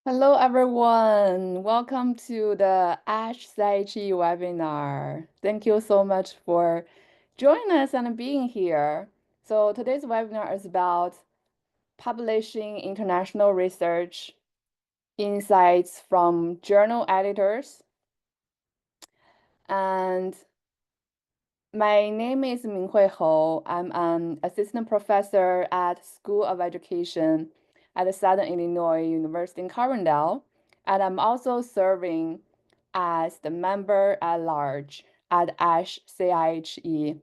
Hello, everyone. Welcome to the ASHE CIHE webinar. Thank you so much for joining us and being here. So today's webinar is about publishing international research insights from journal editors. And my name is Minghui Hou. I'm an assistant professor at School of Education at Southern Illinois University in Carbondale, and I'm also serving as the member at large at ASHE CIHE.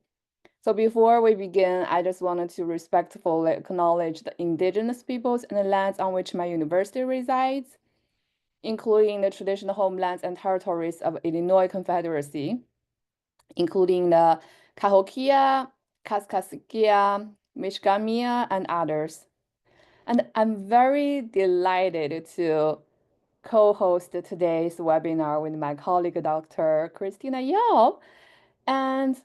So before we begin, I just wanted to respectfully acknowledge the indigenous peoples and the lands on which my university resides, including the traditional homelands and territories of Illinois Confederacy, including the Cahokia, Kaskaskia, Mishkamia, and others. And I'm very delighted to co-host today's webinar with my colleague, Dr. Christina Yao. And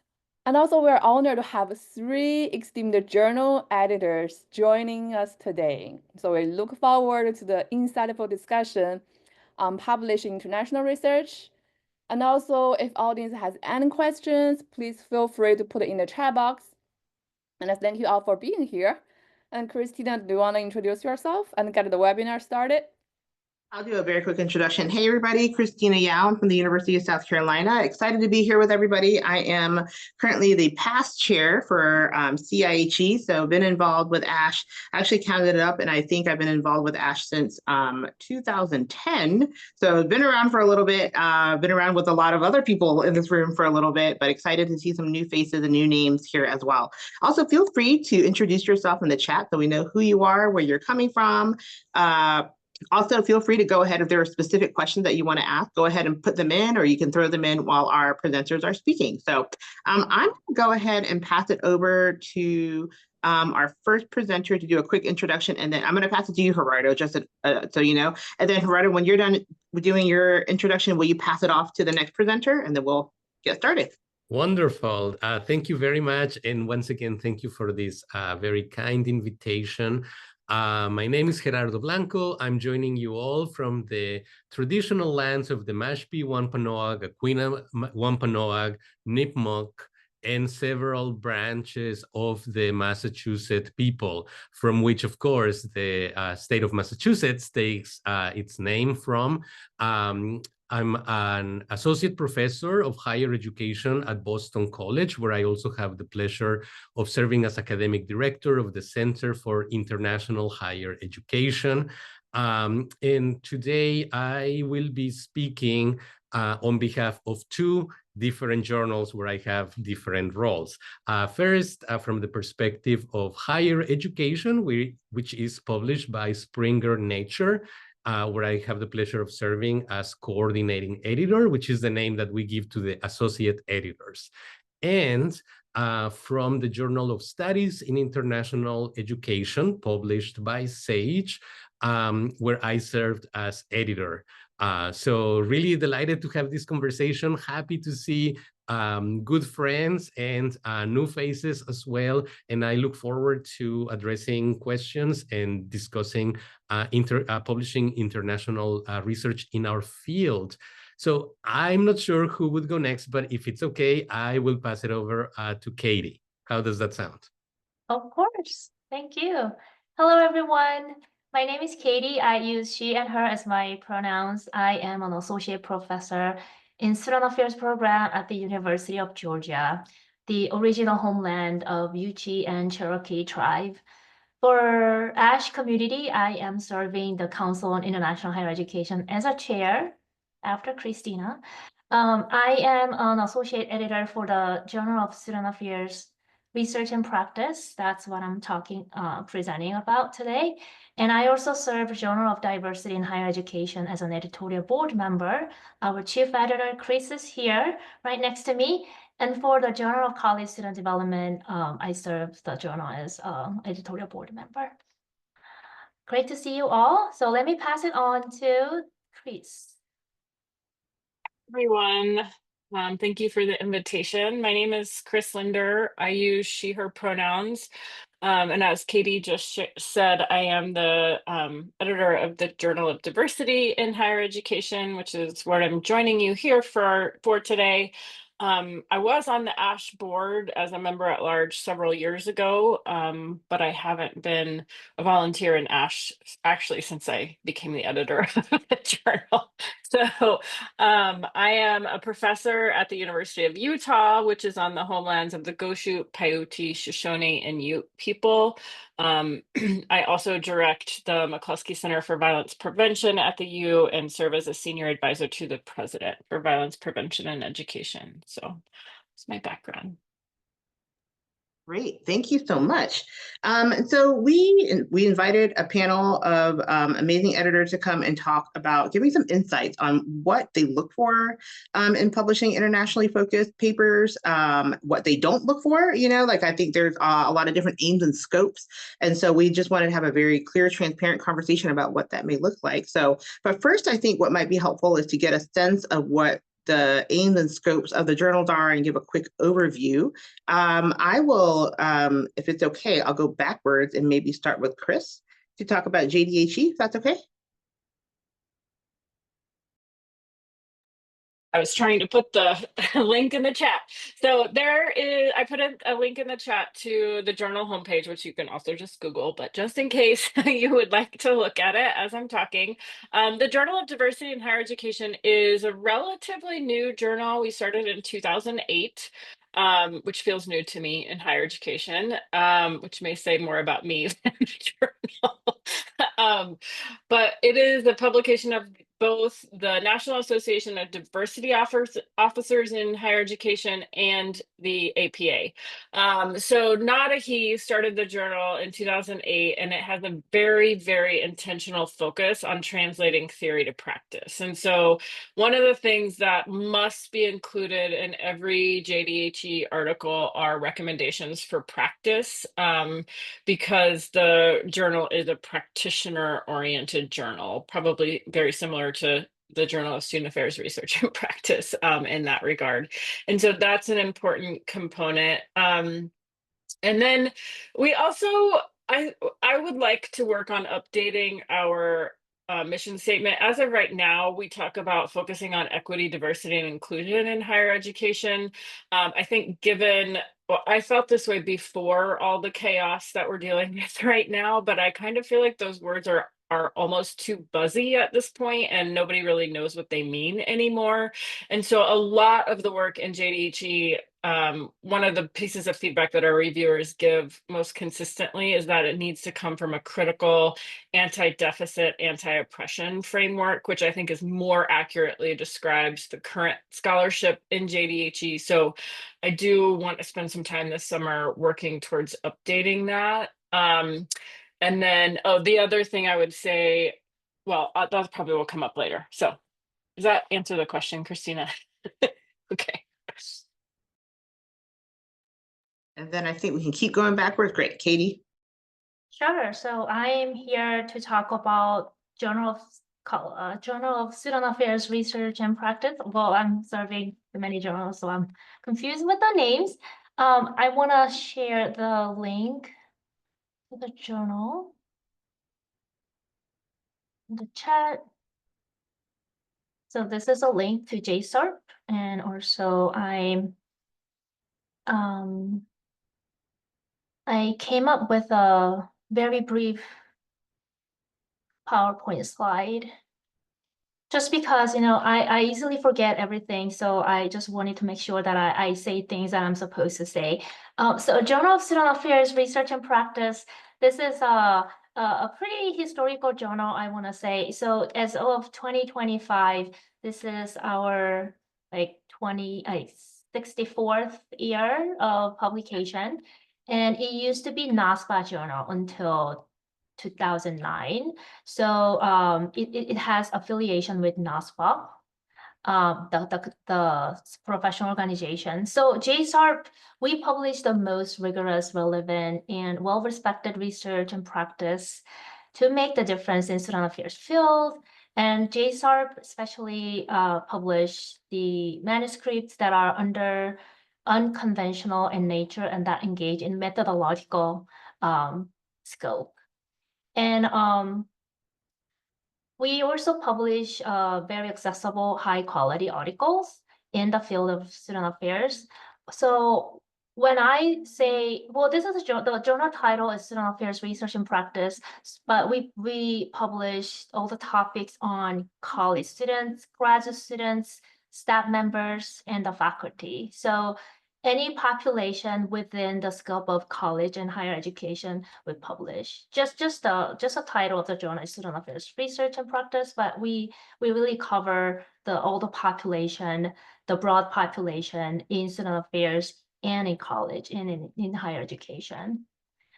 also we're honored to have 3 esteemed journal editors joining us today. So we look forward to the insightful discussion on publishing international research. And also, if audience has any questions, please feel free to put it in the chat box. And I thank you all for being here. And Christina, do you want to introduce yourself and get the webinar started? I'll do a very quick introduction. Hey, everybody, Christina Yao. I'm from the University of South Carolina. Excited to be here with everybody. I am currently the past chair for CIHE, so been involved with ASHE. I actually counted it up, and I think I've been involved with ASHE since 2010. So been around for a little bit, been around with a lot of other people in this room for a little bit, but excited to see some new faces and new names here as well. Also, feel free to introduce yourself in the chat so we know who you are, where you're coming from. Also, feel free to go ahead if there are specific questions that you want to ask, go ahead and put them in, or you can throw them in while our presenters are speaking. So I'm going to go ahead and pass it over to our first presenter to do a quick introduction, and then I'm going to pass it to you, Gerardo, just so you know. And then, Gerardo, when you're done doing your introduction, will you pass it off to the next presenter, and then we'll get started. Wonderful. Thank you very much. And once again, thank you for this very kind invitation. My name is Gerardo Blanco. I'm joining you all from the traditional lands of the Mashpee Wampanoag, Aquinnah Wampanoag, Nipmuc, and several branches of the Massachusetts people, from which, of course, the state of Massachusetts takes its name from. I'm an associate professor of higher education at Boston College, where I also have the pleasure of serving as academic director of the Center for International Higher Education. And today I will be speaking on behalf of 2 different journals where I have different roles. First, from the perspective of higher education, which is published by Springer Nature, where I have the pleasure of serving as coordinating editor, which is the name that we give to the associate editors. And from the Journal of Studies in International Education, published by SAGE, where I served as editor. So really delighted to have this conversation. Happy to see good friends and new faces as well. And I look forward to addressing questions and discussing publishing international research in our field. So I'm not sure who would go next, but if it's okay, I will pass it over to Katie. How does that sound? Of course. Thank you. Hello, everyone. My name is Katie. I use she and her as my pronouns. I am an associate professor in Student Affairs program at the University of Georgia, the original homeland of Yuchi and Cherokee tribe. For ASHE community, I am serving the Council on International Higher Education as a chair after Christina. I am an associate editor for the Journal of Student Affairs Research and Practice. That's what I'm presenting about today. And I also serve Journal of Diversity in Higher Education as an editorial board member. Our chief editor, Chris, is here right next to me. And for the Journal of College Student Development, I serve the journal as editorial board member. Great to see you all. So let me pass it on to Chris. Everyone, Thank you for the invitation. My name is Chris Linder. I use she, her pronouns. And as Katie just said, I am the editor of the Journal of Diversity in Higher Education, which is where I'm joining you here for today. I was on the ASHE board as a member at large several years ago, but I haven't been a volunteer in ASHE actually since I became the editor of the journal. So I am a professor at the University of Utah, which is on the homelands of the Goshu, Paiute, Shoshone, and Ute people. I also direct the McCluskey Center for Violence Prevention at the U and serve as a senior advisor to the president for violence prevention and education. So that's my background. Great, thank you so much. So we invited a panel of amazing editors to come and talk about giving some insights on what they look for in publishing internationally focused papers, what they don't look for, like I think there's a lot of different aims and scopes. And so we just wanted to have a very clear, transparent conversation about what that may look like. So, but first, I think what might be helpful is to get a sense of what the aims and scopes of the journals are and give a quick overview. I will, if it's okay, I'll go backwards and maybe start with Chris to talk about JDHE, if that's okay. I was trying to put the link in the chat. So I put a link in the chat to the journal homepage, which you can also just Google, but just in case you would like to look at it as I'm talking. The Journal of Diversity in Higher Education is a relatively new journal. We started in 2008. Which feels new to me in higher education, which may say more about me than the journal. But it is a publication of both the National Association of Diversity Officers in Higher Education and the APA. So NADAHE started the journal in 2008, and it has a very, very intentional focus on translating theory to practice. And so one of the things that must be included in every JDHE article are recommendations for practice, because the journal is a practitioner-oriented journal, probably very similar to the Journal of Student Affairs Research and Practice in that regard. And so that's an important component. And then we also, I would like to work on updating our mission statement. As of right now, we talk about focusing on equity, diversity, and inclusion in higher education. I think well, I felt this way before all the chaos that we're dealing with right now, but I kind of feel like those words are almost too buzzy at this point, and nobody really knows what they mean anymore. And so a lot of the work in JDHE, one of the pieces of feedback that our reviewers give most consistently is that it needs to come from a critical anti-deficit, anti-oppression framework, which I think is more accurately describes the current scholarship in JDHE. So I do want to spend some time this summer working towards updating that. And then, the other thing I would say, well, that probably will come up later. So does that answer the question, Christina? Okay. And then I think we can keep going backwards. Great, Katie. Sure. So I'm here to talk about Journal of Student Affairs Research and Practice. Well, I'm serving the many journals, so I'm confused with the names. I want to share the link to the journal in the chat. So this is a link to JSARP, and also I came up with a very brief PowerPoint slide, just because, I easily forget everything. So I just wanted to make sure that I say things that I'm supposed to say. So Journal of Student Affairs Research and Practice, this is a pretty historical journal, I want to say. So as of 2025, this is our 64th year of publication. And it used to be NASPA journal until 2009. So it has affiliation with NASPA, the professional organization. So JSARP, we publish the most rigorous, relevant, and well-respected research and practice to make the difference in student affairs field. And JSARP especially publish the manuscripts that are under unconventional in nature and that engage in methodological scope. And we also publish very accessible, high quality articles in the field of student affairs. So when I say, well, this is the journal title is Student Affairs Research and Practice, but we publish all the topics on college students, graduate students, staff members, and the faculty. So any population within the scope of college and higher education we publish. Just a title of the journal is Student Affairs Research and Practice, but we really cover all the population, the broad population in student affairs and in college and in higher education.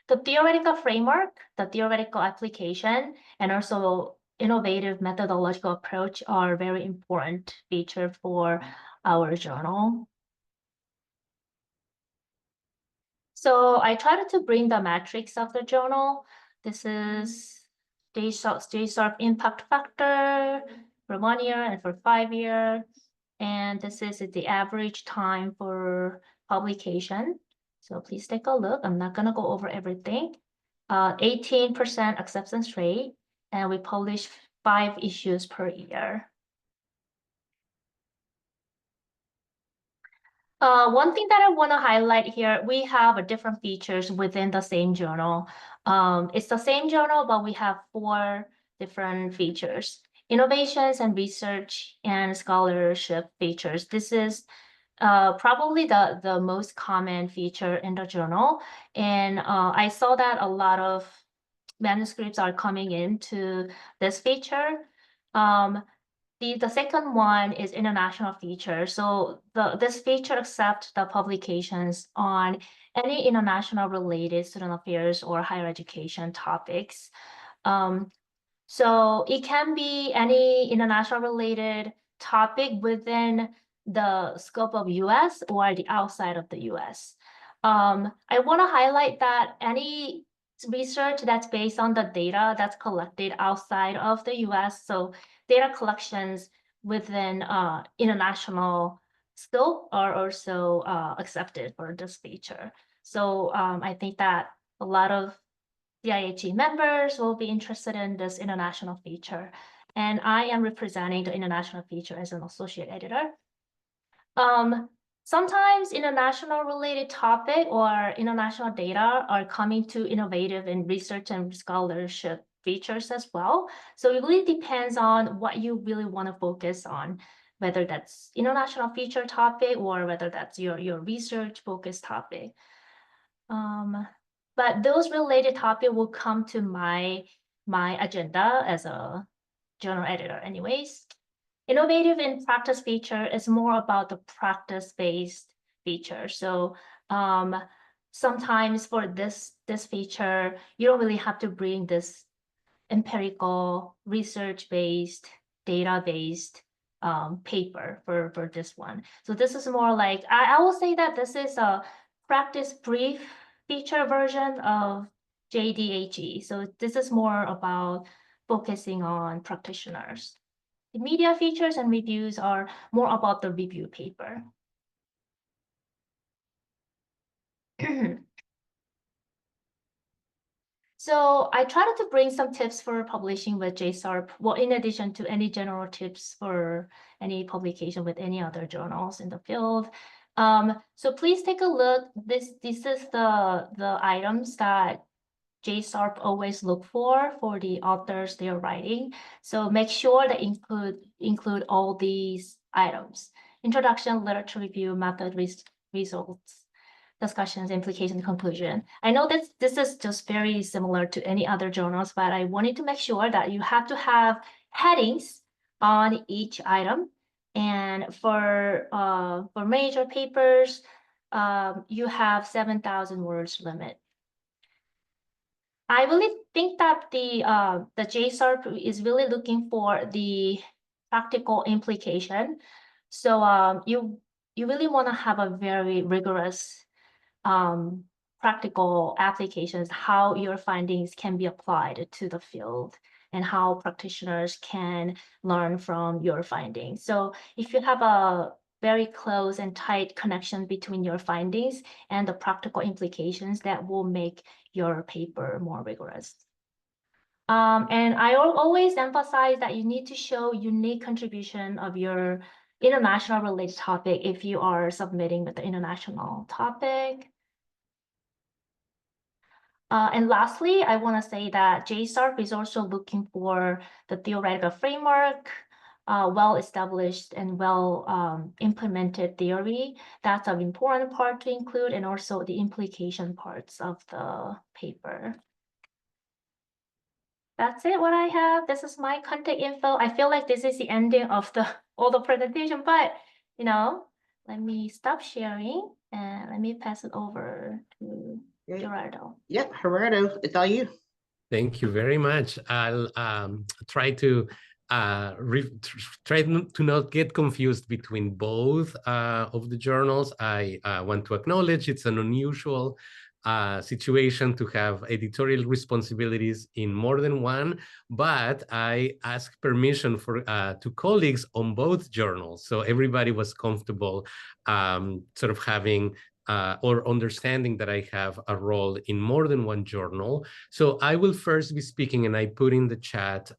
The theoretical framework, the theoretical application, and also innovative methodological approach are very important feature for our journal. So I tried to bring the metrics of the journal. This is JSARP impact factor for 1 year and for 5 years. And this is the average time for publication. So please take a look. I'm not gonna go over everything. 18% acceptance rate, and we publish 5 issues per year. One thing that I want to highlight here, we have different features within the same journal. It's the same journal, but we have 4 different features: innovations and research and scholarship features. This is probably the most common feature in the journal. And I saw that a lot of manuscripts are coming into this feature. The second one is international feature. So this feature accepts the publications on any international related student affairs or higher education topics. So it can be any international related topic within the scope of US or the outside of the US. I want to highlight that any research that's based on the data that's collected outside of the US, so data collections within international scope are also accepted for this feature. So I think that a lot of CIHE members will be interested in this international feature. And I am representing the international feature as an associate editor. Sometimes international related topic or international data are coming to innovative in research and scholarship features as well. So it really depends on what you really want to focus on, whether that's international feature topic or whether that's your research focused topic. But those related topic will come to my agenda as a journal editor anyways. Innovative in practice feature is more about the practice-based feature. So sometimes for this feature, you don't really have to bring this empirical, research-based, data-based paper for this one. So this is more like, I will say that this is a practice brief feature version of JDHE. So this is more about focusing on practitioners. The media features and reviews are more about the review paper. So I tried to bring some tips for publishing with JSARP, well, in addition to any general tips for any publication with any other journals in the field. So please take a look. This is the items that JSARP always look for the authors they're writing. So make sure to include all these items: introduction, literature review, method, results, discussions, implication, conclusion. I know that this is just very similar to any other journals, but I wanted to make sure that you have to have headings on each item. And for major papers, you have 7,000 words limit. I really think that the JSARP is really looking for the practical implication. So you really want to have a very rigorous practical applications, how your findings can be applied to the field and how practitioners can learn from your findings. So if you have a very close and tight connection between your findings and the practical implications, that will make your paper more rigorous. And I always emphasize that you need to show unique contribution of your international related topic if you are submitting with the international topic. And lastly, I want to say that JSARP is also looking for the theoretical framework, well-established and well implemented theory. That's an important part to include, and also the implication parts of the paper. That's it, what I have. This is my contact info. I feel like this is the ending of all the presentation, but let me stop sharing and let me pass it over to Gerardo. Yep, Gerardo, it's all you. Thank you very much. I'll try to not get confused between both of the journals. I want to acknowledge it's an unusual situation to have editorial responsibilities in more than one, but I asked permission to colleagues on both journals, so everybody was comfortable sort of having or understanding that I have a role in more than one journal. So I will first be speaking, and I put in the chat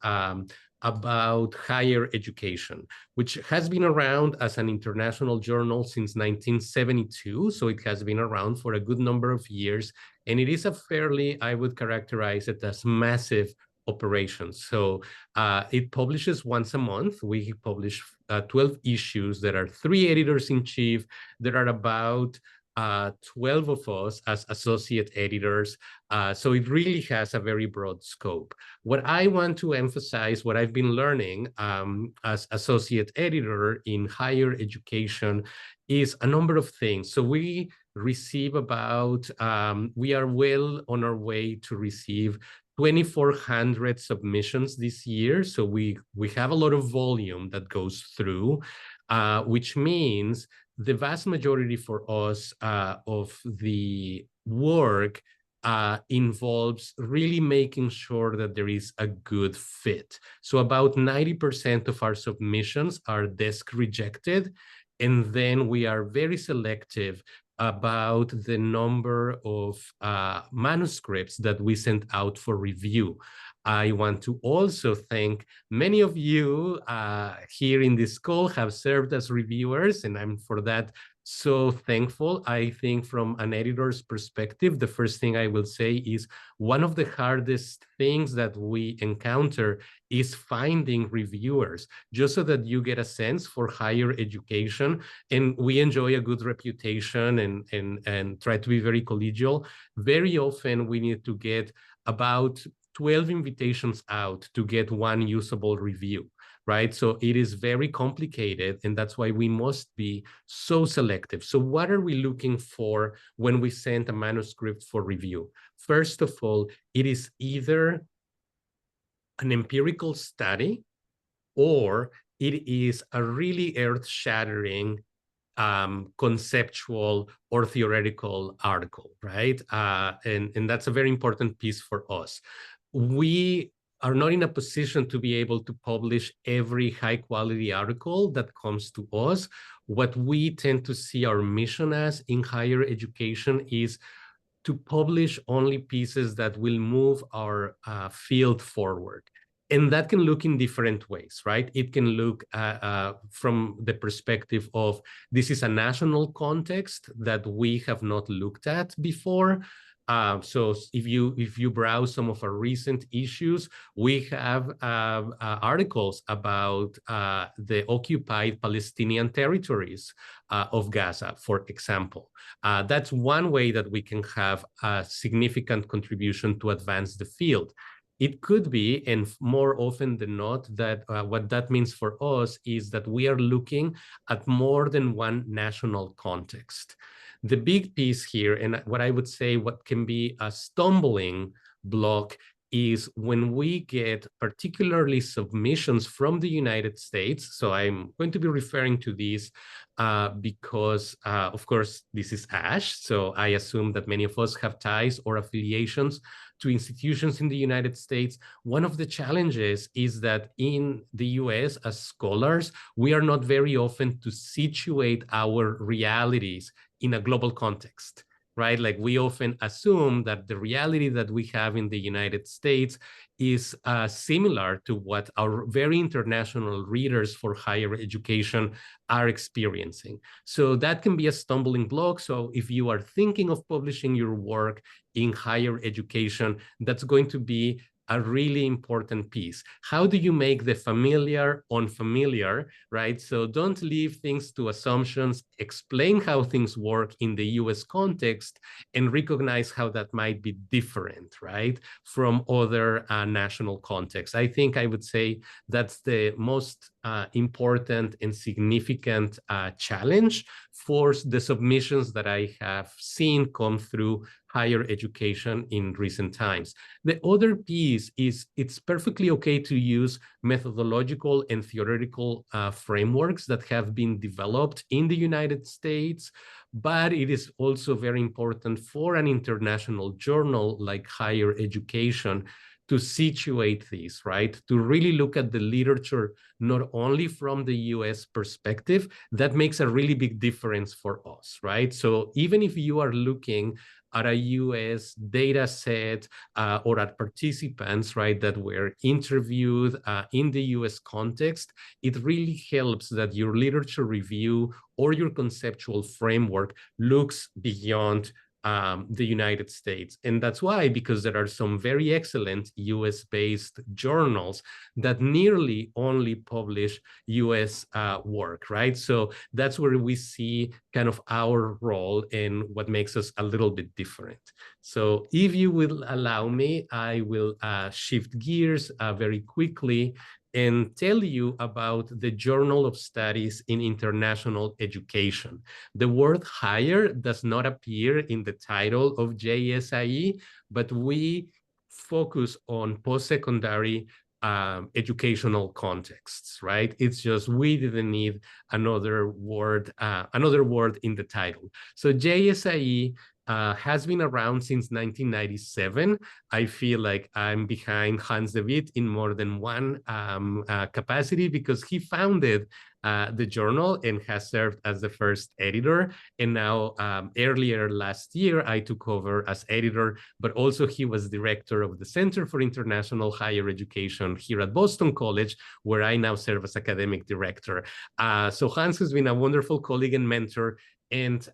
about higher education, which has been around as an international journal since 1972. So it has been around for a good number of years. And it is a fairly, I would characterize it as massive operation. So it publishes once a month. We publish 12 issues. There are 3 editors-in-chief. There are about 12 of us as associate editors. So it really has a very broad scope. What I want to emphasize, what I've been learning as associate editor in higher education is a number of things. So we receive about, we are well on our way to receive 2,400 submissions this year. So we have a lot of volume that goes through, which means the vast majority for us of the work involves really making sure that there is a good fit. So about 90% of our submissions are desk rejected, and then we are very selective about the number of manuscripts that we send out for review. I want to also thank many of you here in this call have served as reviewers, and I'm for that so thankful. I think from an editor's perspective, the first thing I will say is one of the hardest things that we encounter is finding reviewers, just so that you get a sense for higher education. And we enjoy a good reputation and try to be very collegial. Very often we need to get about 12 invitations out to get one usable review, right? So it is very complicated, and that's why we must be so selective. So what are we looking for when we send a manuscript for review? First of all, it is either an empirical study or it is a really earth-shattering conceptual or theoretical article, right? And that's a very important piece for us. We are not in a position to be able to publish every high quality article that comes to us. What we tend to see our mission as in higher education is to publish only pieces that will move our field forward. And that can look in different ways, right? It can look from the perspective of this is a national context that we have not looked at before. So if you browse some of our recent issues, we have articles about the occupied Palestinian territories of Gaza, for example. That's one way that we can have a significant contribution to advance the field. It could be, and more often than not, that what that means for us is that we are looking at more than one national context. The big piece here, and what I would say what can be a stumbling block, is when we get particularly submissions from the United States. So I'm going to be referring to these because, of course, this is ASHE. So I assume that many of us have ties or affiliations to institutions in the United States. One of the challenges is that in the US, as scholars, we are not very often to situate our realities in a global context, right? Like we often assume that the reality that we have in the United States is similar to what our very international readers for higher education are experiencing. So that can be a stumbling block. So if you are thinking of publishing your work in higher education, that's going to be a really important piece. How do you make the familiar unfamiliar, right? So don't leave things to assumptions, explain how things work in the US context, and recognize how that might be different, right, from other national contexts. I think I would say that's the most important and significant challenge for the submissions that I have seen come through higher education in recent times. The other piece is it's perfectly okay to use methodological and theoretical frameworks that have been developed in the United States, but it is also very important for an international journal like higher education to situate these, right? To really look at the literature, not only from the US perspective, that makes a really big difference for us, right? So even if you are looking at a US data set or at participants, right, that were interviewed in the US context, it really helps that your literature review or your conceptual framework looks beyond the United States. And that's why, because there are some very excellent US-based journals that nearly only publish US work, right? So that's where we see kind of our role and what makes us a little bit different. So if you will allow me, I will shift gears very quickly and tell you about the Journal of Studies in International Education. The word higher does not appear in the title of JSIE, but we focus on post-secondary educational contexts, right? It's just we didn't need another word in the title. So JSIE has been around since 1997. I feel like I'm behind Hans de Witt in more than one capacity because he founded the journal and has served as the first editor. And now earlier last year, I took over as editor, but also he was director of the Center for International Higher Education here at Boston College, where I now serve as academic director. So Hans has been a wonderful colleague and mentor. And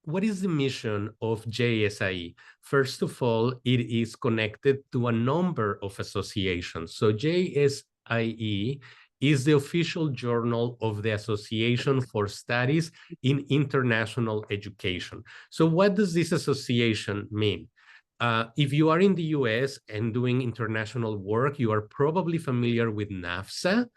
what is the mission of JSIE? First of all, it is connected to a number of associations. So JSIE is the official journal of the Association for Studies in International Education. So what does this association mean? If you are in the US and doing international work, you are probably familiar with NAFSA,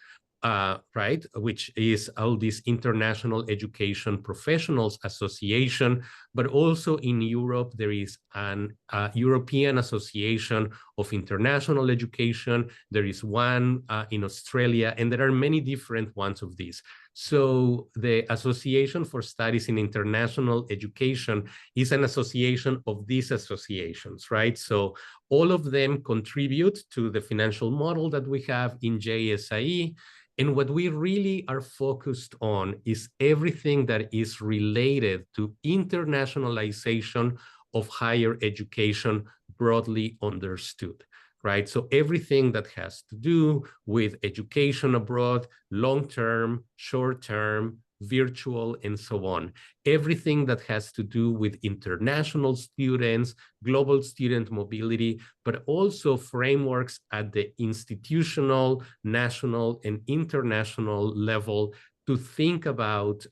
right, which is all this International Education Professionals Association, but also in Europe, there is an European Association of International Education. There is one in Australia, and there are many different ones of these. So the Association for Studies in International Education is an association of these associations, right? So all of them contribute to the financial model that we have in JSIE. And what we really are focused on is everything that is related to internationalization of higher education broadly understood, right? So everything that has to do with education abroad, long-term, short-term, virtual, and so on. Everything that has to do with international students, global student mobility, but also frameworks at the institutional, national, and international level to think about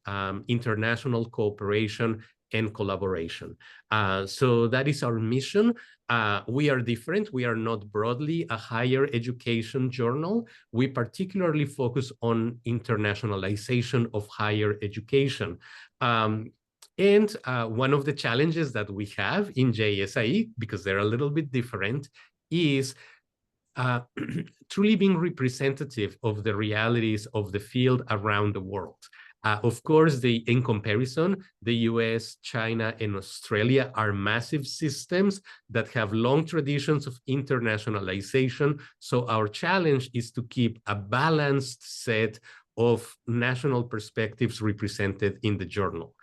international cooperation and collaboration. So that is our mission. We are different. We are not broadly a higher education journal. We particularly focus on internationalization of higher education. And one of the challenges that we have in JSIE, because they're a little bit different, is truly being representative of the realities of the field around the world. Of course, in comparison, the US, China, and Australia are massive systems that have long traditions of internationalization. So our challenge is to keep a balanced set of national perspectives represented in the journal.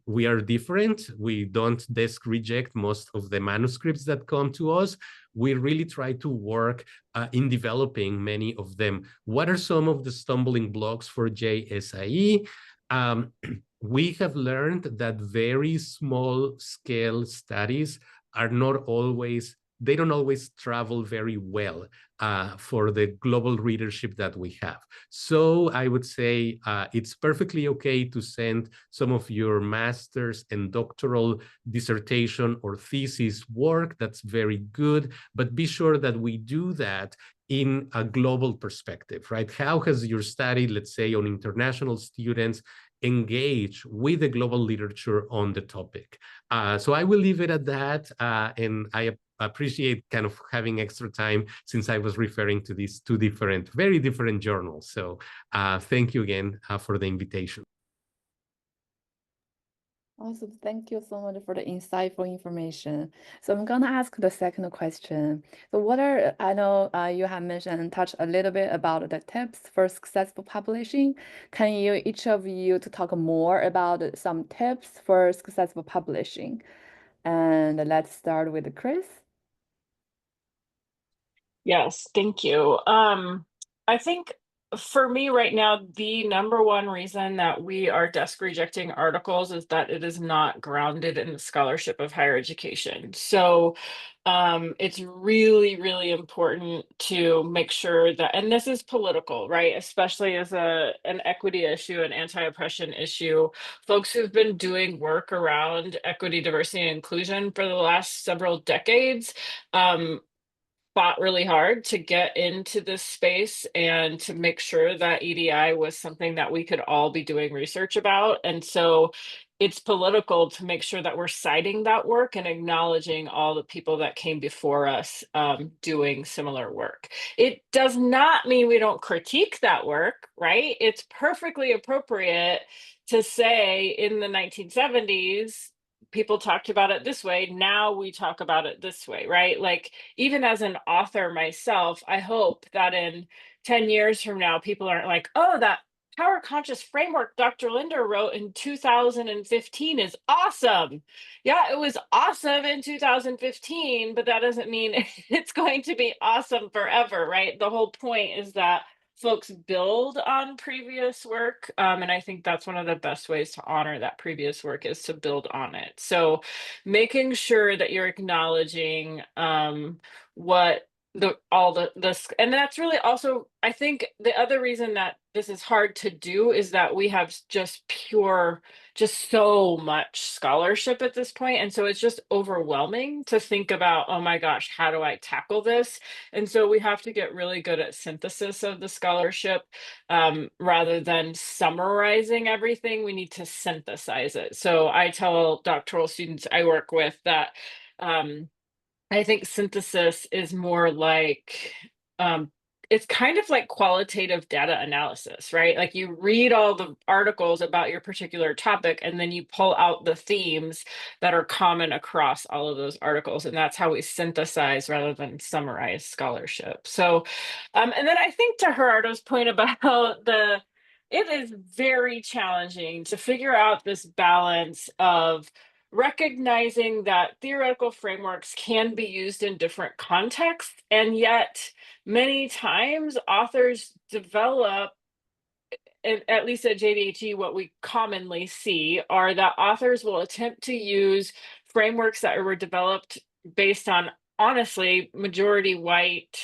We are different. We don't desk reject most of the manuscripts that come to us. We really try to work in developing many of them. What are some of the stumbling blocks for JSIE? We have learned that very small scale studies are not always, they don't always travel very well for the global readership that we have. So I would say it's perfectly okay to send some of your master's and doctoral dissertation or thesis work. That's very good, but be sure that we do that in a global perspective, right? How has your study, let's say, on international students engage with the global literature on the topic? So I will leave it at that, and I appreciate kind of having extra time since I was referring to these two different, very different journals. So thank you again for the invitation. Awesome. Thank you so much for the insightful information. So I'm going to ask the second question. So what are, I know you have mentioned and touched a little bit about the tips for successful publishing. Can you, each of you, to talk more about some tips for successful publishing? And let's start with Chris. Yes, thank you. I think for me right now, the number one reason that we are desk rejecting articles is that it is not grounded in the scholarship of higher education. So it's really, really important to make sure that, and this is political, right? Especially as an equity issue, an anti-oppression issue, folks who've been doing work around equity, diversity, and inclusion for the last several decades, fought really hard to get into this space and to make sure that EDI was something that we could all be doing research about. And so it's political to make sure that we're citing that work and acknowledging all the people that came before us doing similar work. It does not mean we don't critique that work, right? It's perfectly appropriate to say in the 1970s, people talked about it this way. Now we talk about it this way, right? Like, even as an author myself, I hope that in 10 years from now, people aren't like, oh, that power conscious framework Dr. Linder wrote in 2015 is awesome. Yeah, it was awesome in 2015, but that doesn't mean it's going to be awesome forever, right? The whole point is that folks build on previous work. And I think that's one of the best ways to honor that previous work is to build on it. So making sure that you're acknowledging what and that's really also, I think the other reason that this is hard to do is that we have just so much scholarship at this point. And so it's just overwhelming to think about, oh my gosh, how do I tackle this? And so we have to get really good at synthesis of the scholarship rather than summarizing everything. We need to synthesize it. So I tell doctoral students I work with that I think synthesis is more like, it's kind of like qualitative data analysis, right? Like you read all the articles about your particular topic, and then you pull out the themes that are common across all of those articles. And that's how we synthesize rather than summarize scholarship. So, and then I think to Gerardo's point about it is very challenging to figure out this balance of recognizing that theoretical frameworks can be used in different contexts, and yet many times authors develop, at least at JDHE, what we commonly see are that authors will attempt to use frameworks that were developed based on, honestly, majority white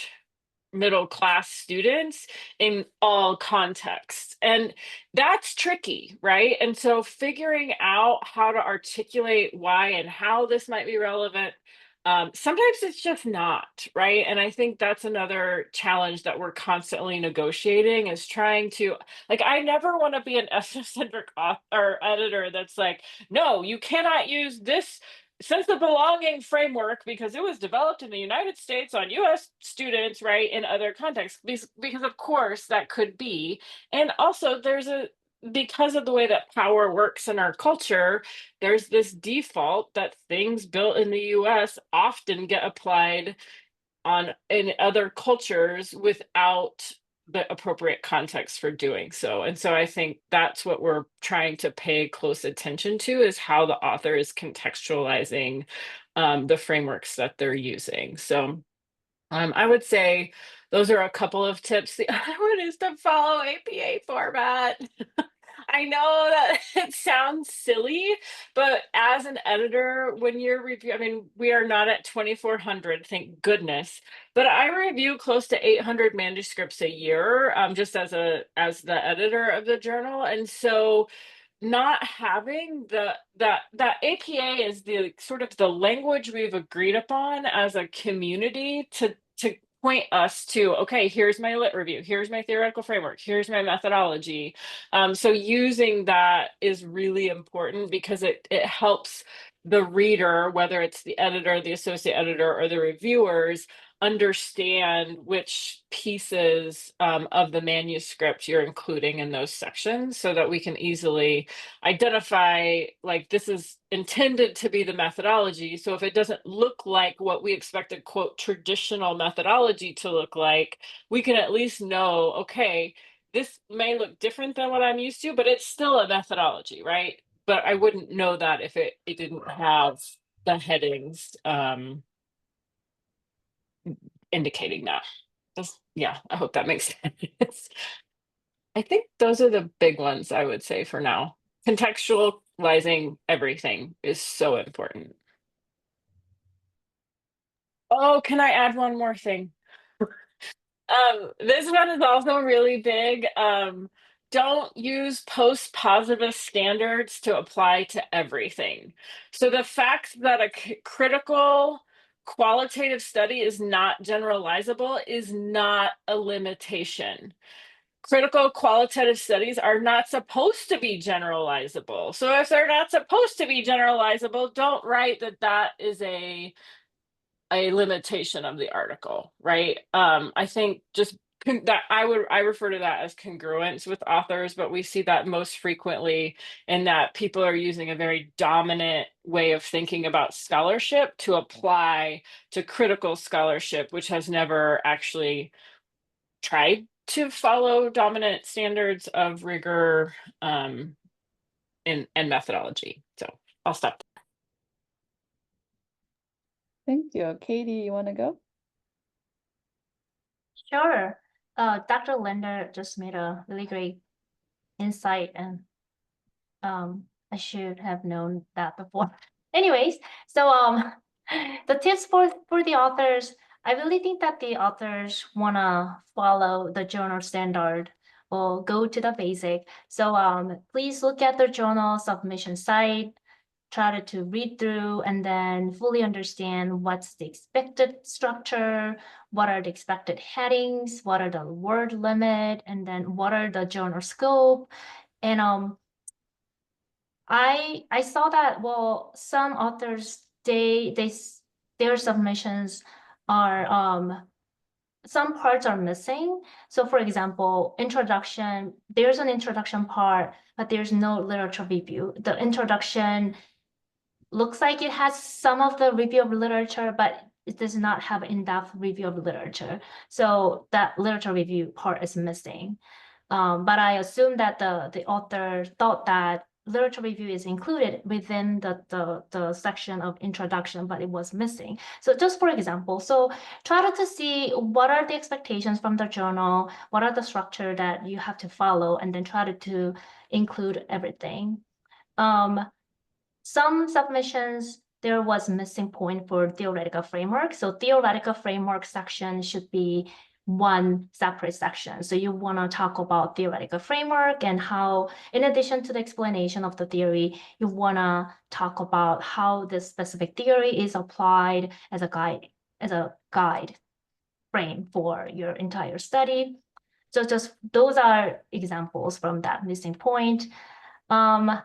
middle class students in all contexts. And that's tricky, right? And so figuring out how to articulate why and how this might be relevant Sometimes it's just not, right? And I think that's another challenge that we're constantly negotiating, is trying to, like, I never want to be an ethnocentric author or editor that's like, no, you cannot use this sense of belonging framework because it was developed in the United States on US students, right, in other contexts. Because of course that could be. And also because of the way that power works in our culture, there's this default that things built in the US often get applied in other cultures without the appropriate context for doing so. And so I think that's what we're trying to pay close attention to, is how the author is contextualizing the frameworks that they're using. So I would say those are a couple of tips. The other one is to follow APA format. I know that it sounds silly, but as an editor, when you're I mean, we are not at 2,400, thank goodness, but I review close to 800 manuscripts a year, just as the editor of the journal. And so not having that APA is the sort of the language we've agreed upon as a community to point us to, okay, here's my lit review, here's my theoretical framework, here's my methodology. So using that is really important, because it helps the reader, whether it's the editor, the associate editor, or the reviewers, understand which pieces of the manuscript you're including in those sections, so that we can easily identify, like, this is intended to be the methodology. So if it doesn't look like what we expected, quote, traditional methodology to look like, we can at least know, okay, this may look different than what I'm used to, but it's still a methodology, right? But I wouldn't know that if it didn't have the headings indicating that. Yeah, I hope that makes sense. I think those are the big ones I would say for now. Contextualizing everything is so important. Oh, can I add one more thing? This one is also really big. Don't use post-positivist standards to apply to everything. So the fact that a critical qualitative study is not generalizable is not a limitation. Critical qualitative studies are not supposed to be generalizable. So if they're not supposed to be generalizable, don't write that is a limitation of the article, right? I think just that I refer to that as congruence with authors, but we see that most frequently in that people are using a very dominant way of thinking about scholarship to apply to critical scholarship, which has never actually tried to follow dominant standards of rigor and methodology. So I'll stop. Thank you. Katie, you want to go? Sure. Dr. Linder just made a really great insight, and I should have known that before. Anyways, so the tips for the authors, I really think that the authors wanna follow the journal standard or go to the basic. So please look at the journal submission site, try to read through, and then fully understand what's the expected structure, what are the expected headings, what are the word limit, and then what are the journal scope. And I saw that, well, some authors, their submissions are some parts are missing. So for example, introduction, there's an introduction part, but there's no literature review. The introduction looks like it has some of the review of literature, but it does not have in-depth review of literature. So that literature review part is missing. But I assume that the author thought that literature review is included within the section of introduction, but it was missing. So just for example, so try to see what are the expectations from the journal, what are the structure that you have to follow, and then try to include everything. Some submissions, there was missing point for theoretical framework. So theoretical framework section should be one separate section. So you want to talk about theoretical framework and how, in addition to the explanation of the theory, you want to talk about how this specific theory is applied as a guide frame for your entire study. So just those are examples from that missing point. I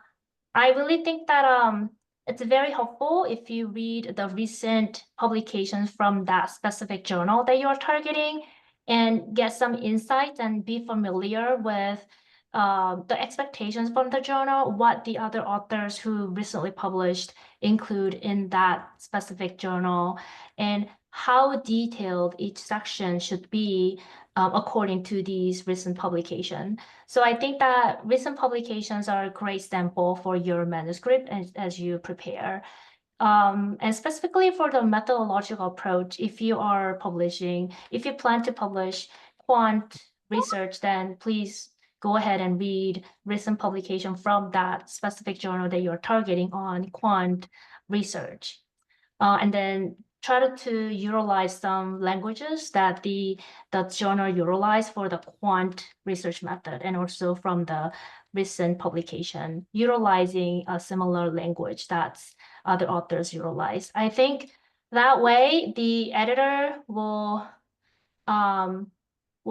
really think that it's very helpful if you read the recent publications from that specific journal that you're targeting and get some insights and be familiar with the expectations from the journal, what the other authors who recently published include in that specific journal, and how detailed each section should be according to these recent publications. So I think that recent publications are a great sample for your manuscript as you prepare. And specifically for the methodological approach, if you plan to publish quant research, then please go ahead and read recent publication from that specific journal that you're targeting on quant research. And then try to utilize some languages that the journal utilized for the quant research method, and also from the recent publication, utilizing a similar language that's other authors utilize. I think that way the editor will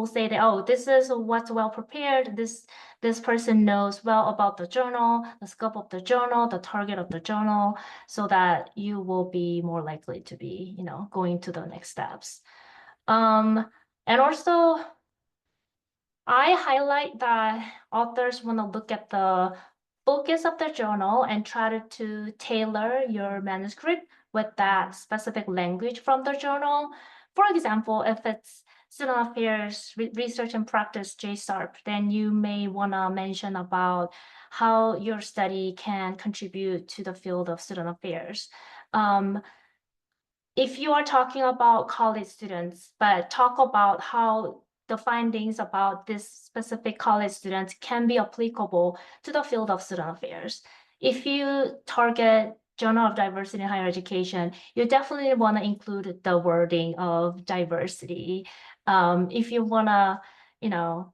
say that, oh, this is what's well prepared. This person knows well about the journal, the scope of the journal, the target of the journal, so that you will be more likely to be, going to the next steps. And also, I highlight that authors want to look at the focus of the journal and try to tailor your manuscript with that specific language from the journal. For example, if it's Student Affairs Research and Practice JSARP, then you may want to mention about how your study can contribute to the field of student affairs. If you are talking about college students, but talk about how the findings about this specific college students can be applicable to the field of student affairs. If you target Journal of Diversity in Higher Education, you definitely want to include the wording of diversity. If you want to,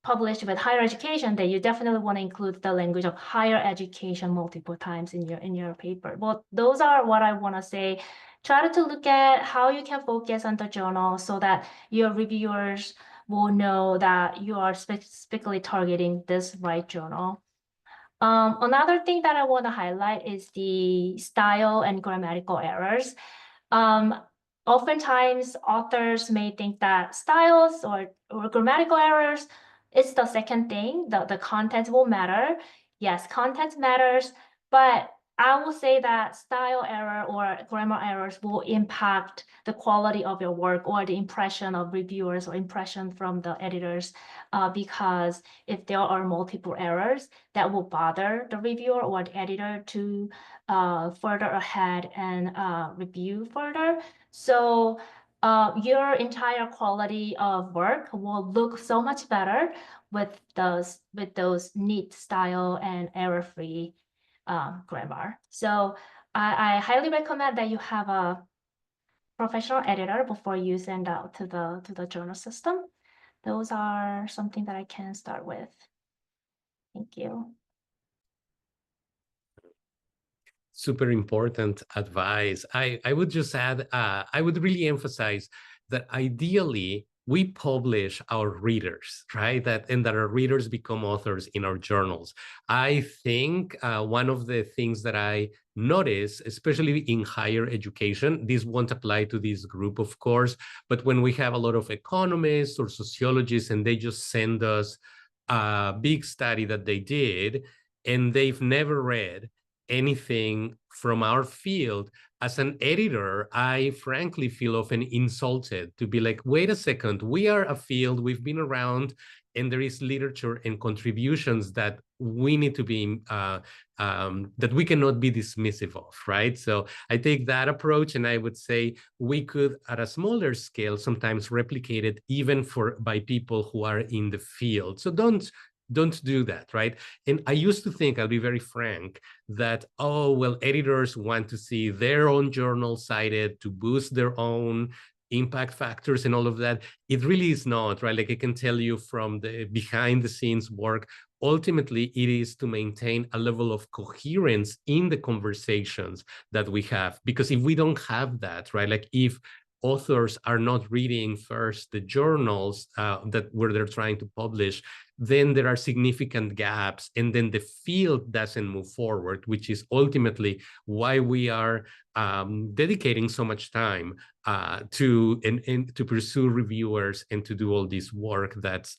publish with higher education, then you definitely want to include the language of higher education multiple times in your paper. Well, those are what I want to say. Try to look at how you can focus on the journal so that your reviewers will know that you are specifically targeting this right journal. Another thing that I want to highlight is the style and grammatical errors. Oftentimes, authors may think that styles or grammatical errors is the second thing. The content will matter. Yes, content matters, but I will say that style error or grammar errors will impact the quality of your work or the impression of reviewers or impression from the editors, because if there are multiple errors, that will bother the reviewer or the editor to further ahead and review further. So your entire quality of work will look so much better with those neat style and error-free grammar. So I highly recommend that you have a professional editor before you send out to the journal system. Those are something that I can start with. Thank you. Super important advice. I would just add, I would really emphasize that ideally we publish our readers, right? And that our readers become authors in our journals. I think one of the things that I notice, especially in higher education, this won't apply to this group, of course, but when we have a lot of economists or sociologists and they just send us a big study that they did and they've never read anything from our field, as an editor, I frankly feel often insulted to be like, wait a second, we are a field, we've been around, and there is literature and contributions that we need to be, that we cannot be dismissive of, right? So I take that approach, and I would say we could, at a smaller scale, sometimes replicate it even by people who are in the field. So don't do that, right? And I used to think, I'll be very frank, that, oh, well, editors want to see their own journal cited to boost their own impact factors and all of that. It really is not, right? Like I can tell you from the behind the scenes work, ultimately it is to maintain a level of coherence in the conversations that we have. Because if we don't have that, right, like if authors are not reading first the journals where they're trying to publish, then there are significant gaps, and then the field doesn't move forward, which is ultimately why we are dedicating so much time to pursue reviewers and to do all this work that's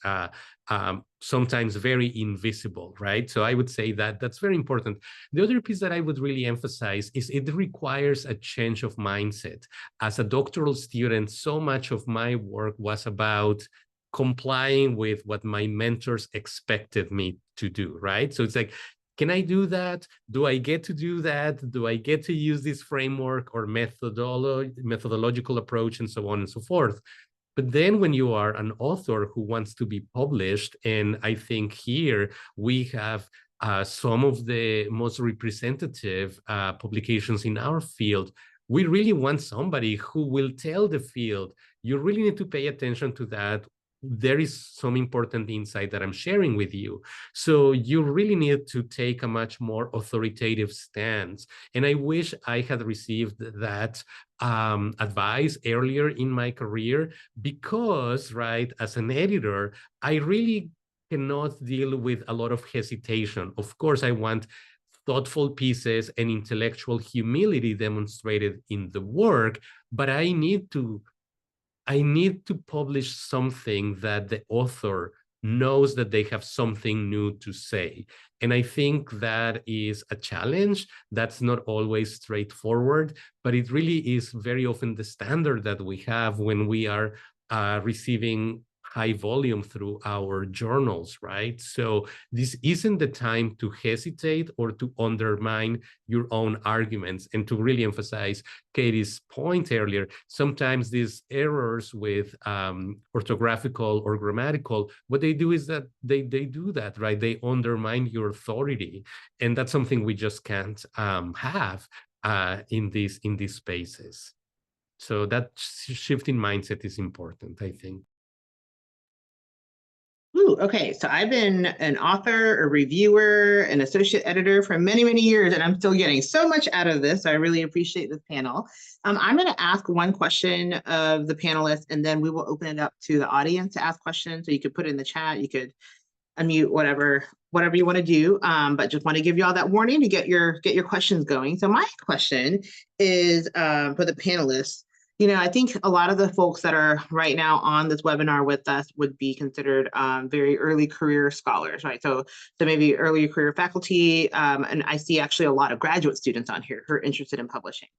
sometimes very invisible, right? So I would say that that's very important. The other piece that I would really emphasize is it requires a change of mindset. As a doctoral student, so much of my work was about complying with what my mentors expected me to do, right? So it's like, can I do that? Do I get to do that? Do I get to use this framework or methodological approach and so on and so forth? But then when you are an author who wants to be published, and I think here we have some of the most representative publications in our field, we really want somebody who will tell the field, you really need to pay attention to that. There is some important insight that I'm sharing with you. So you really need to take a much more authoritative stance. And I wish I had received that advice earlier in my career, because, right, as an editor, I really cannot deal with a lot of hesitation. Of course, I want thoughtful pieces and intellectual humility demonstrated in the work, but I need to publish something that the author knows that they have something new to say. And I think that is a challenge. That's not always straightforward, but it really is very often the standard that we have when we are receiving high volume through our journals, right? So this isn't the time to hesitate or to undermine your own arguments, and to really emphasize Katie's point earlier. Sometimes these errors with orthographical or grammatical, what they do is that they do that, right? They undermine your authority. And that's something we just can't have in these spaces. So that shift in mindset is important, I think. Ooh, okay, so I've been an author, a reviewer, an associate editor for many, many years, and I'm still getting so much out of this. So I really appreciate this panel. I'm going to ask one question of the panelists, and then we will open it up to the audience to ask questions. So you could put it in the chat, you could unmute, whatever you want to do. But just want to give you all that warning to get your questions going. So my question is for the panelists. You know, I think a lot of the folks that are right now on this webinar with us would be considered very early career scholars, right? So maybe early career faculty, and I see actually a lot of graduate students on here who are interested in publishing.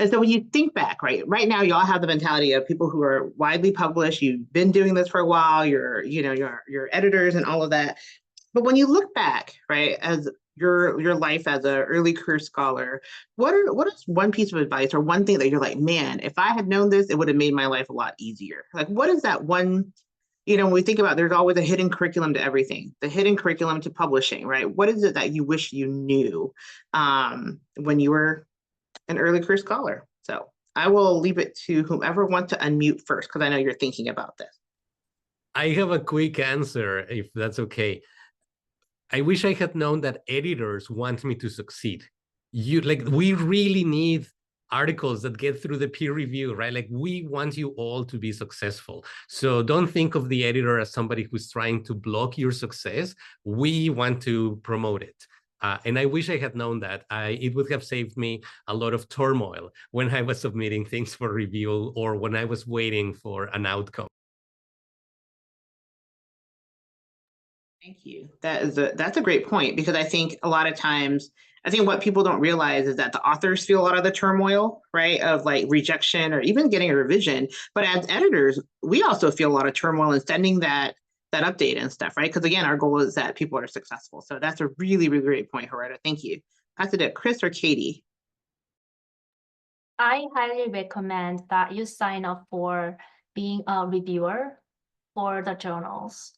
And so when you think back, right now, you all have the mentality of people who are widely published. You've been doing this for a while. You're editors and all of that. But when you look back, right, as your life as an early career scholar, what is one piece of advice or one thing that you're like, man, if I had known this, it would have made my life a lot easier? Like, what is that one, when we think about, there's always a hidden curriculum to everything, the hidden curriculum to publishing, right? What is it that you wish you knew when you were an early career scholar? So I will leave it to whomever wants to unmute first, because I know you're thinking about this. I have a quick answer, if that's okay. I wish I had known that editors want me to succeed. We really need articles that get through the peer review, right? Like, we want you all to be successful. So don't think of the editor as somebody who's trying to block your success. We want to promote it. And I wish I had known that. It would have saved me a lot of turmoil when I was submitting things for review or when I was waiting for an outcome. Thank you. That's a great point, because I think a lot of times, I think what people don't realize is that the authors feel a lot of the turmoil, right, of like rejection or even getting a revision. But as editors, we also feel a lot of turmoil in sending that update and stuff, right? Because again, our goal is that people are successful. So that's a really, really great point, Gerardo. Thank you. Pass it to Chris or Katie. I highly recommend that you sign up for being a reviewer for the journals.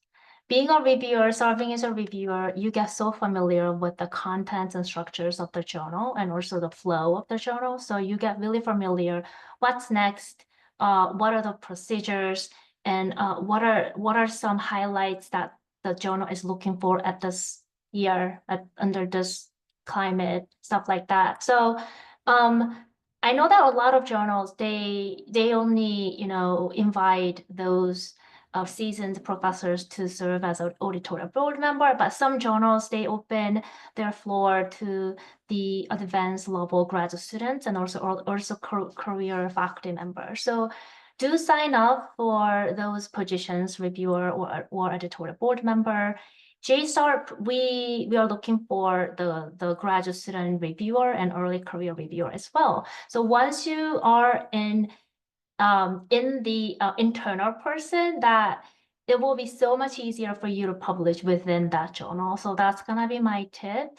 Being a reviewer, serving as a reviewer, you get so familiar with the contents and structures of the journal and also the flow of the journal. So you get really familiar what's next, what are the procedures, and what are some highlights that the journal is looking for at this year under this climate, stuff like that. So I know that a lot of journals, they only, invite those seasoned professors to serve as an editorial board member, but some journals, they open their floor to the advanced level graduate students and also career faculty members. So do sign up for those positions, reviewer or editorial board member. JSTAR, we are looking for the graduate student reviewer and early career reviewer as well. So once you are in the internal person, that it will be so much easier for you to publish within that journal. So that's gonna be my tip.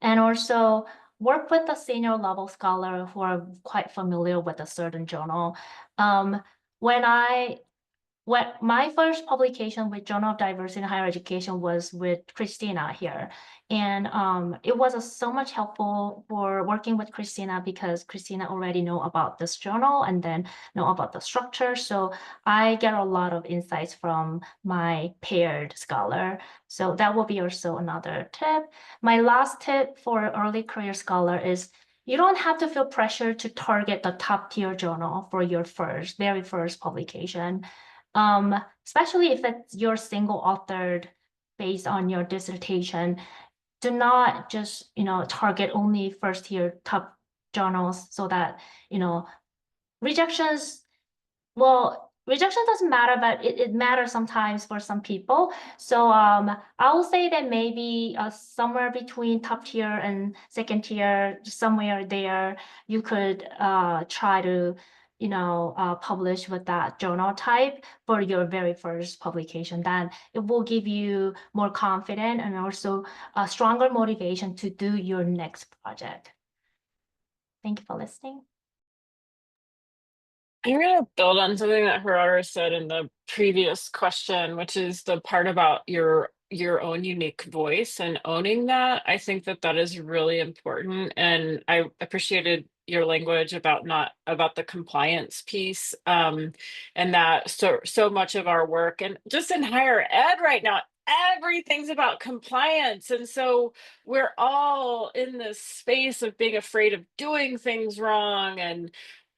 And also work with a senior level scholar who are quite familiar with a certain journal. When my first publication with Journal of Diversity in Higher Education was with Christina here. And it was so much helpful for working with Christina because Christina already know about this journal and then know about the structure. So I get a lot of insights from my paired scholar. So that will be also another tip. My last tip for early career scholar is you don't have to feel pressure to target the top tier journal for your very first publication. Especially if it's your single authored based on your dissertation, do not just, target only first year top journals so that, rejections, rejection doesn't matter, but it matters sometimes for some people. So I will say that maybe somewhere between top tier and second tier, somewhere there, you could try to publish with that journal type for your very first publication. Then it will give you more confidence and also a stronger motivation to do your next project. Thank you for listening. I'm going to build on something that Gerardo said in the previous question, which is the part about your own unique voice and owning that. I think that is really important. And I appreciated your language about the compliance piece, and that so much of our work and just in higher ed right now, everything's about compliance. And so we're all in this space of being afraid of doing things wrong, and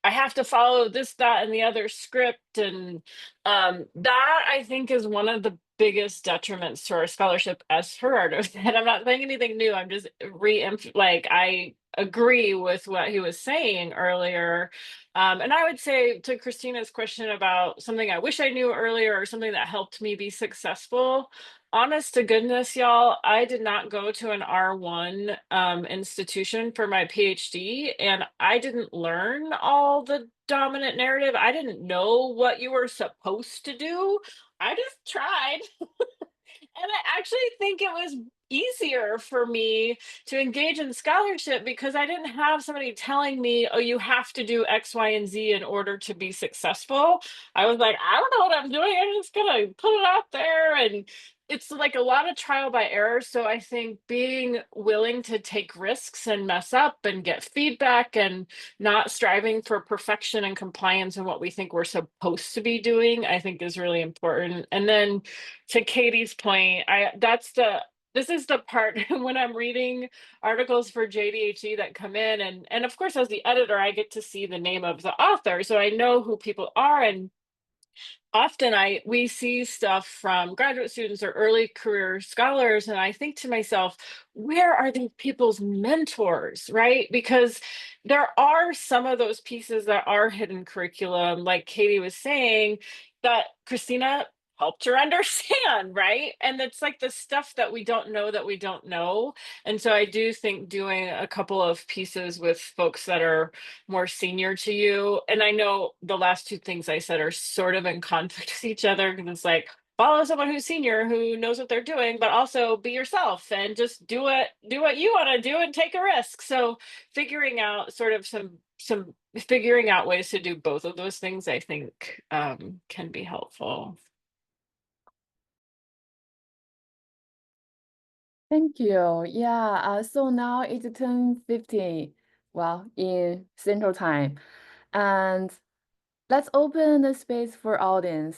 I have to follow this, that, and the other script. And that I think is one of the biggest detriments to our scholarship, as Gerardo said. I'm not saying anything new. I'm just I agree with what he was saying earlier. And I would say to Christina's question about something I wish I knew earlier or something that helped me be successful. Honest to goodness, y'all, I did not go to an R1 institution for my PhD, and I didn't learn all the dominant narrative. I didn't know what you were supposed to do. I just tried. And I actually think it was easier for me to engage in scholarship because I didn't have somebody telling me, oh, you have to do X, Y, and Z in order to be successful. I was like, I don't know what I'm doing. I'm just gonna put it out there. And it's like a lot of trial by error. So I think being willing to take risks and mess up and get feedback and not striving for perfection and compliance and what we think we're supposed to be doing, I think is really important. And then to Katie's point, this is the part when I'm reading articles for JDHE that come in, and of course, as the editor, I get to see the name of the author, so I know who people are. And often we see stuff from graduate students or early career scholars, and I think to myself, where are these people's mentors, right? Because there are some of those pieces that are hidden curriculum, like Katie was saying, that Christina helped her understand, right? And it's like the stuff that we don't know that we don't know. And so I do think doing a couple of pieces with folks that are more senior to you, and I know the last two things I said are sort of in conflict with each other, because it's like follow someone who's senior who knows what they're doing, but also be yourself and just do what you want to do and take a risk. So figuring out sort of figuring out ways to do both of those things, I think can be helpful. Thank you. Yeah, so now it's 10:50, well, in Central Time. And Let's open the space for audience.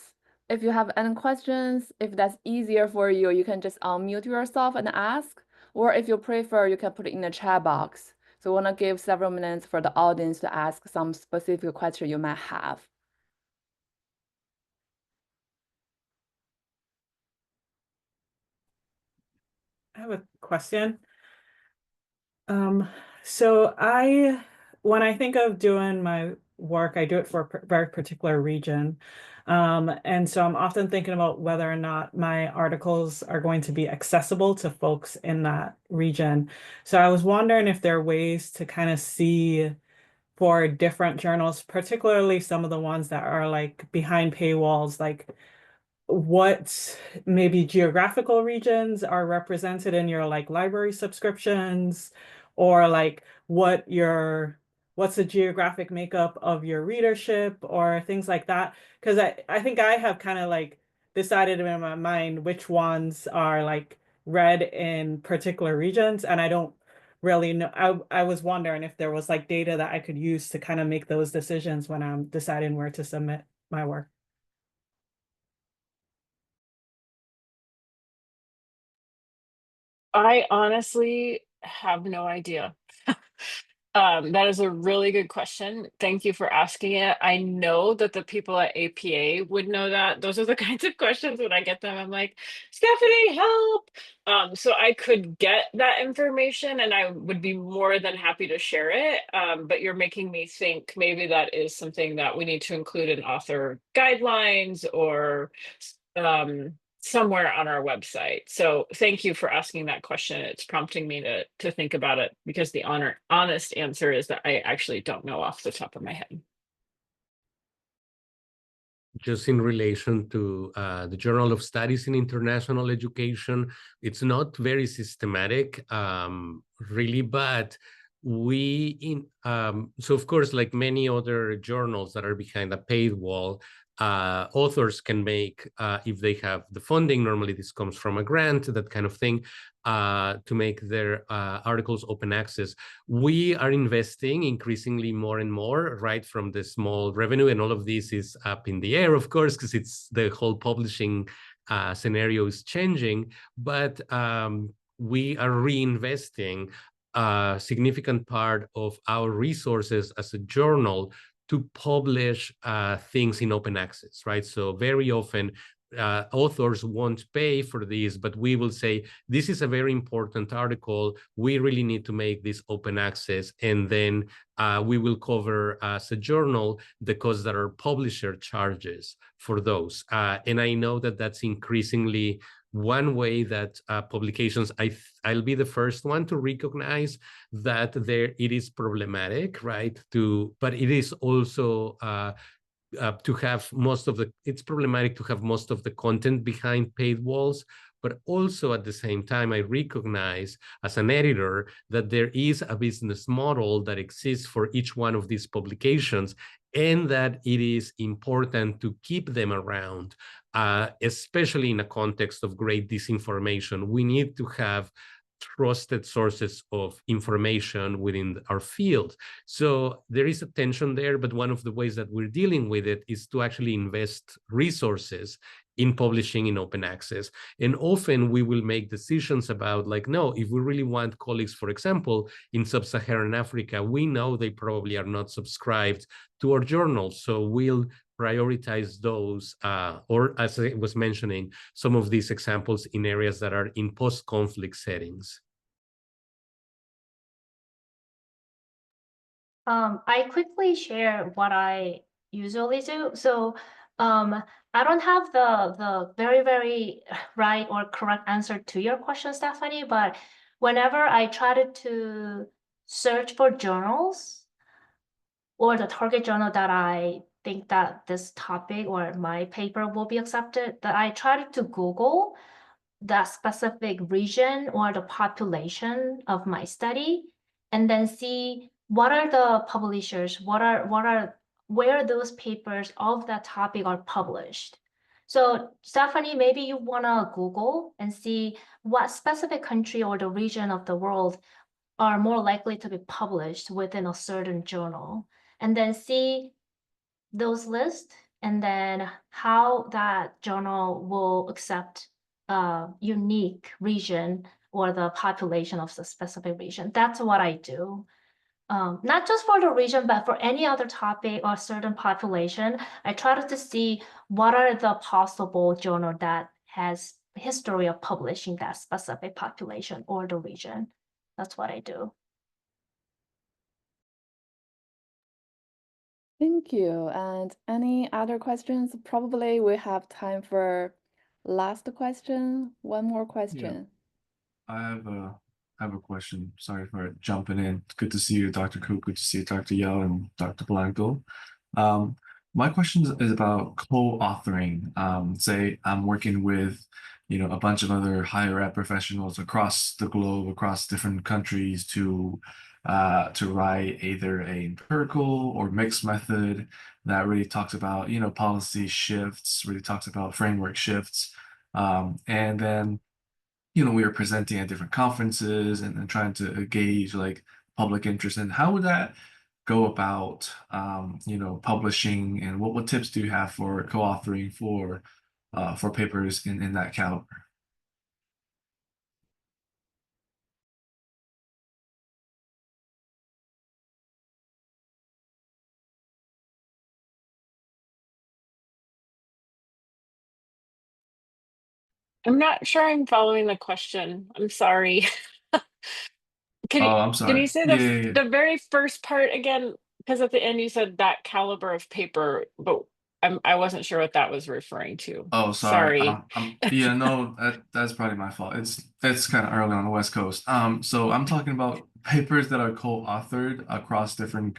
If you have any questions, if that's easier for you, you can just unmute yourself and ask, or if you prefer, you can put it in the chat box. So I want to give several minutes for the audience to ask some specific question you might have. I have a question. So when I think of doing my work, I do it for a very particular region. And so I'm often thinking about whether or not my articles are going to be accessible to folks in that region. So I was wondering if there are ways to kind of see for different journals, particularly some of the ones that are like behind paywalls, like what maybe geographical regions are represented in your like library subscriptions, or like what's the geographic makeup of your readership or things like that. Because I think I have kind of like decided in my mind which ones are like read in particular regions, and I don't really know. I was wondering if there was like data that I could use to kind of make those decisions when I'm deciding where to submit my work. I honestly have no idea. That is a really good question. Thank you for asking it. I know that the people at APA would know that. Those are the kinds of questions when I get them, I'm like, Stephanie, help. So I could get that information and I would be more than happy to share it. But you're making me think maybe that is something that we need to include in author guidelines or somewhere on our website. So thank you for asking that question. It's prompting me to think about it, because the honest answer is that I actually don't know off the top of my head. Just in relation to the Journal of Studies in International Education, it's not very systematic, really, but so of course, like many other journals that are behind a paywall, authors can make, if they have the funding, normally this comes from a grant, that kind of thing, to make their articles open access. We are investing increasingly more and more, right, from the small revenue, and all of this is up in the air, of course, because it's the whole publishing scenario is changing, but we are reinvesting a significant part of our resources as a journal to publish things in open access, right? So very often authors won't pay for this, but we will say, this is a very important article. We really need to make this open access. And then we will cover as a journal the costs that our publisher charges for those. And I know that that's increasingly one way that publications, I'll be the first one to recognize that it is problematic, right? But it is also to have it's problematic to have most of the content behind paid walls, but also at the same time, I recognize as an editor that there is a business model that exists for each one of these publications, and that it is important to keep them around, especially in a context of great disinformation. We need to have trusted sources of information within our field. So there is a tension there, but one of the ways that we're dealing with it is to actually invest resources in publishing in open access. And often we will make decisions about, like, no, if we really want colleagues, for example, in sub-Saharan Africa, we know they probably are not subscribed to our journal. So we'll prioritize those, or as I was mentioning, some of these examples in areas that are in post-conflict settings. I quickly share what I usually do. So I don't have the very right or correct answer to your question, Stephanie, but whenever I try to search for journals or the target journal that I think that this topic or my paper will be accepted, that I try to Google that specific region or the population of my study, and then see what are the publishers, where those papers of that topic are published. So Stephanie, maybe you wanna Google and see what specific country or the region of the world are more likely to be published within a certain journal, and then see those lists and then how that journal will accept a unique region or the population of the specific region. That's what I do. Not just for the region, but for any other topic or certain population, I try to see what are the possible journal that has history of publishing that specific population or the region. That's what I do. Thank you. And any other questions? Probably we have time for last question. One more question. I have a question. Sorry for jumping in. It's good to see you, Dr. Ku. Good to see you, Dr. Yao and Dr. Blanco. My question is about co-authoring. Say I'm working with, a bunch of other higher ed professionals across the globe, across different countries to write either a empirical or mixed method that really talks about, policy shifts, really talks about framework shifts. And then we were presenting at different conferences and trying to gauge like public interest. And how would that go about, publishing, and what tips do you have for co-authoring for papers in that caliber? I'm not sure I'm following the question. I'm sorry. Can you, Oh, I'm can sorry. you say Yeah. the very first part again? Because at the end you said that caliber of paper, but I wasn't sure what that was referring to. Oh, sorry. Sorry. Yeah, no, that's probably my fault. It's kind of early on the West Coast. So I'm talking about papers that are co-authored across different,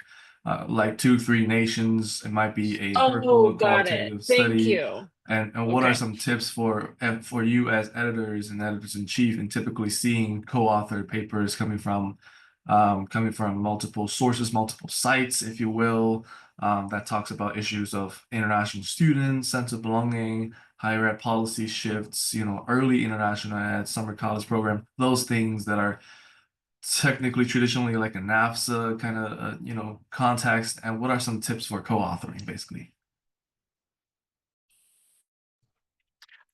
like 2, 3 nations. It might be a empirical Oh, or got it. qualitative Thank study. you. And what are Okay. some tips for you as editors and editors in chief, and typically seeing co-authored papers coming from multiple sources, multiple sites, if you will, that talks about issues of international students, sense of belonging, higher ed policy shifts, early international ed, summer college program, those things that are technically traditionally like a NAFSA kind of, context. And what are some tips for co-authoring, basically?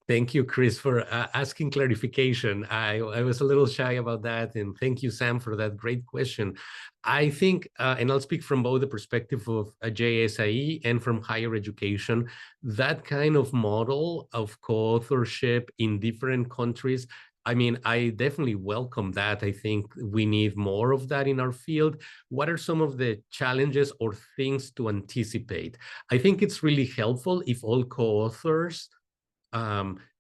Thank you, Chris, for asking clarification. I was a little shy about that, and thank you, Sam, for that great question. I think, and I'll speak from both the perspective of JSIE and from higher education, that kind of model of co-authorship in different countries, I mean, I definitely welcome that. I think we need more of that in our field. What are some of the challenges or things to anticipate? I think it's really helpful if all co-authors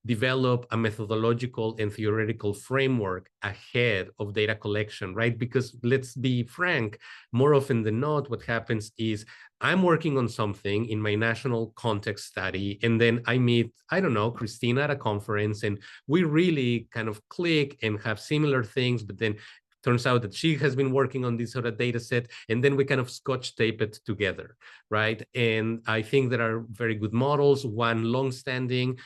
develop a methodological and theoretical framework ahead of data collection, right? Because let's be frank, more often than not, what happens is I'm working on something in my national context study, and then I meet, I don't know, Christina at a conference, and we really kind of click and have similar things, but then turns out that she has been working on this sort of data set, and then we kind of scotch tape it together, right? And I think there are very good models. One longstanding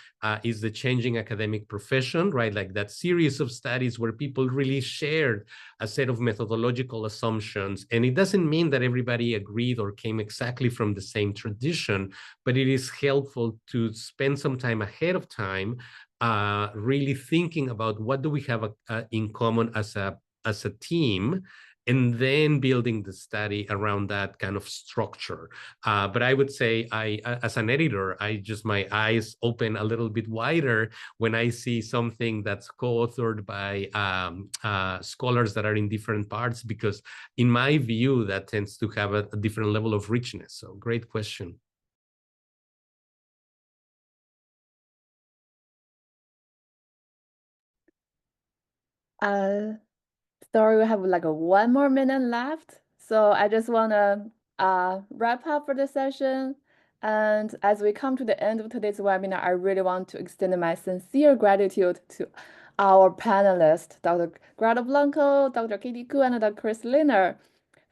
is the changing academic profession, right? Like that series of studies where people really shared a set of methodological assumptions. And it doesn't mean that everybody agreed or came exactly from the same tradition, but it is helpful to spend some time ahead of time really thinking about what do we have in common as a team, and then building the study around that kind of structure. But I would say as an editor, my eyes open a little bit wider when I see something that's co-authored by scholars that are in different parts, because in my view, that tends to have a different level of richness. So great question. Sorry, we have like 1 more minute left. So I just want to wrap up for the session. And as we come to the end of today's webinar, I really want to extend my sincere gratitude to our panelists, Dr. Gerardo Blanco, Dr. Katie Ku, and Dr. Chris Linder,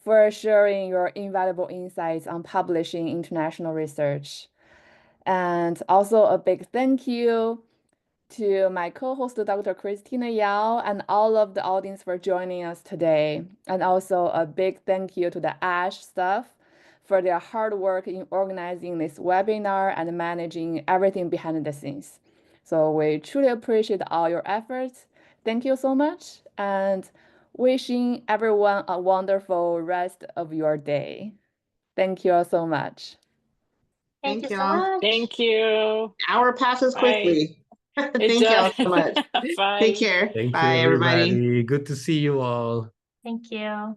for sharing your invaluable insights on publishing international research. And also a big thank you to my co-host, Dr. Christina Yao, and all of the audience for joining us today. And also a big thank you to the ASHE staff for their hard work in organizing this webinar and managing everything behind the scenes. So we truly appreciate all your efforts. Thank you so much, and wishing everyone a wonderful rest of your day. Thank you all so much. Thank you so y'all. much. Thank you. Hour passes Bye. quickly. It Thank y'all does. so much. Bye. Take care. Thank Bye, you, everybody. everybody. Good to see you all. Thank you.